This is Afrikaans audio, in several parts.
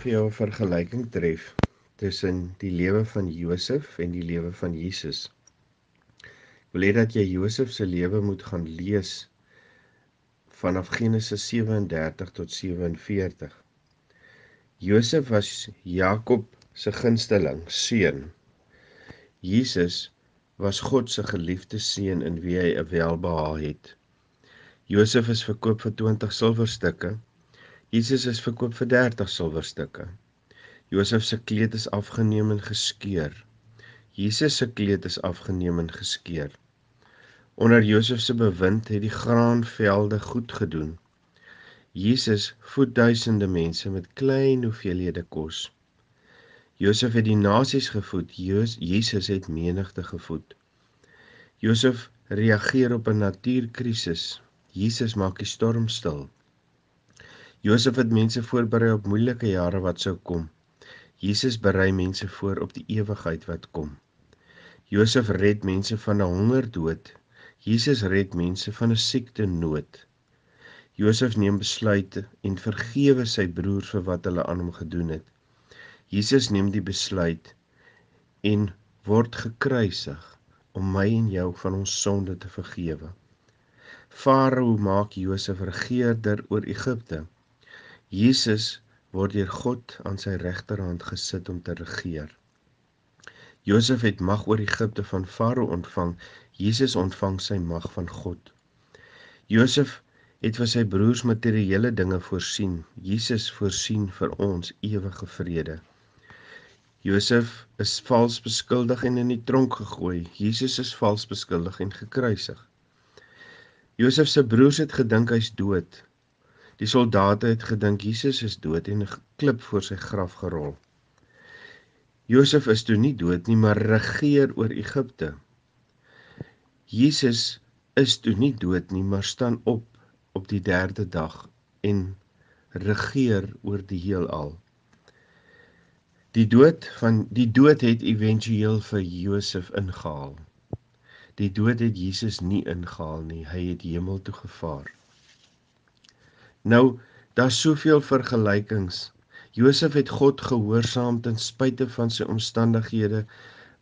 vir jou 'n vergelyking tref tussen die lewe van Josef en die lewe van Jesus. Ek wil hê dat jy Josef se lewe moet gaan lees vanaf Genesis 37 tot 47. Josef was Jakob se gunsteling seun. Jesus was God se geliefde seun in wie hy 'n welbehae het. Josef is verkoop vir 20 silwerstukke. Jesus is verkoop vir 30 silwerstukke. Josef se kleed is afgeneem en geskeur. Jesus se kleed is afgeneem en geskeur. Onder Josef se bewind het die graanvelde goed gedoen. Jesus voed duisende mense met klein hoeveelhede kos. Josef het die nasies gevoed, Jesus het menigte gevoed. Josef reageer op 'n natuurkrisis. Jesus maak die storm stil. Josef het mense voorberei op moeilike jare wat sou kom. Jesus berei mense voor op die ewigheid wat kom. Josef red mense van 'n hongerdood. Jesus red mense van 'n siektenood. Josef neem besluite en vergewe sy broers vir wat hulle aan hom gedoen het. Jesus neem die besluit en word gekruisig om my en jou van ons sonde te vergewe. Farao maak Josef regerder oor Egipte. Jesus word deur God aan sy regterhand gesit om te regeer. Josef het mag oor Egipte van Farao ontvang. Jesus ontvang sy mag van God. Josef het vir sy broers materiële dinge voorsien. Jesus voorsien vir ons ewige vrede. Josef is vals beskuldig en in die tronk gegooi. Jesus is vals beskuldig en gekruisig. Josef se broers het gedink hy's dood. Die soldate het gedink Jesus is dood en 'n klip voor sy graf gerol. Josef is toe nie dood nie, maar regeer oor Egipte. Jesus is toe nie dood nie, maar staan op die 3de dag en regeer oor die heelal. Die dood het éventueel vir Josef ingehaal. Die dood het Jesus nie ingehaal nie, hy het hemel toe gevaar. Nou, daar's soveel vergelykings. Josef het God gehoorsaam ten spyte van sy omstandighede,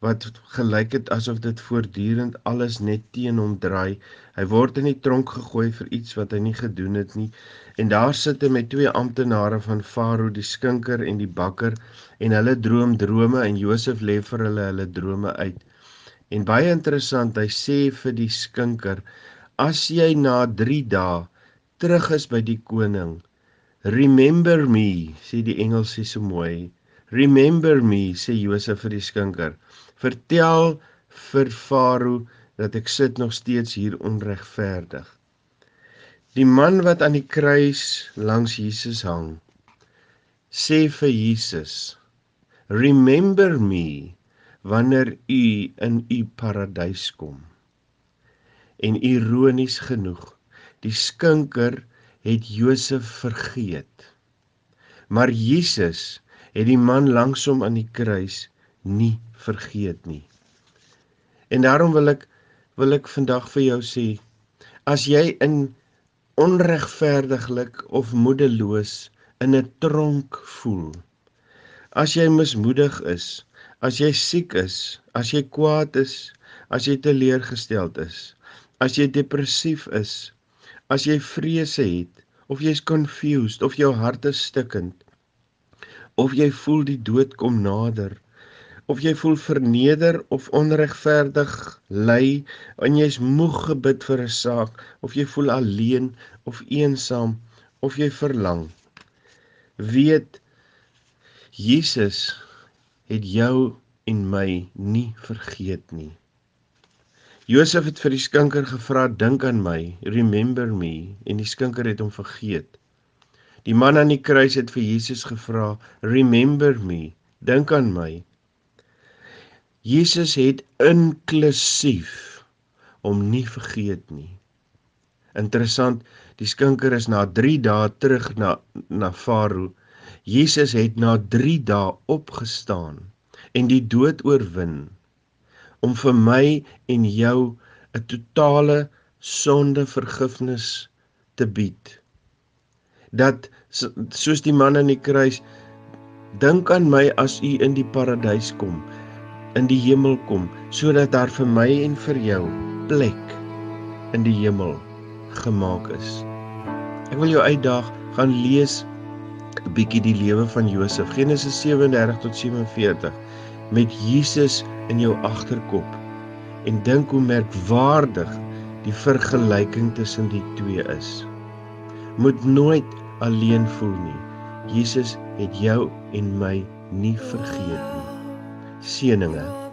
wat gelyk het asof dit voortdurend alles net teen hom draai. Hy word in die tronk gegooi vir iets wat hy nie gedoen het nie, en daar sit hy met 2 amptenare van Farao, die skinker en die bakker, en hulle droom drome, en Josef lê vir hulle drome uit. En baie interessant, hy sê vir die skinker, as jy na 3 dae terug is by die koning, remember me, sê die Engels sê so mooi, remember me, sê Josef vir die skinker, vertel vir Farao dat ek sit nog steeds hier onregverdig. Die man wat aan die kruis langs Jesus hang, sê vir Jesus, remember me, wanneer u in u paradys kom. En ironies genoeg, die skinker het Josef vergeet. Maar Jesus het die man langs hom aan die kruis nie vergeet nie. En daarom wil ek vandag vir jou sê, as jy in onregverdiglik of moedeloos in 'n tronk voel, as jy mismoedig is, as jy siek is, as jy kwaad is, as jy teleurgesteld is, as jy depressief is, as jy vrese het, of jy's confused, of jou hart is stikkend, of jy voel die dood kom nader, of jy voel verneder of onregverdig ly, en jy's moeg gebid vir 'n saak, of jy voel alleen of eensaam, of jy verlang. Weet, Jesus het jou en my nie vergeet nie. Josef het vir die skinker gevra, dink aan my, remember me, en die skinker het hom vergeet. Die man aan die kruis het vir Jesus gevra, remember me, dink aan my. Jesus het inklusief hom nie vergeet nie. Interessant, die skinker is na 3 dae terug na Farao. Jesus het na 3 dae opgestaan en die dood oorwin, om vir my en jou 'n totale sondevergifnis te bied. Dat, soos die man aan die kruis, Dink aan my as u in die paradys kom, in die hemel kom, sodat daar vir my en vir jou plek in die hemel gemaak is. Ek wil jou uitdaag, gaan lees 'n bietjie die lewe van Josef, Genesis 37 tot 47, met Jesus in jou agterkop, en dink hoe merkwaardig die vergelyking tussen die twee is. Moet nooit alleen voel nie. Jesus het jou en my nie vergeet nie. Seëninge.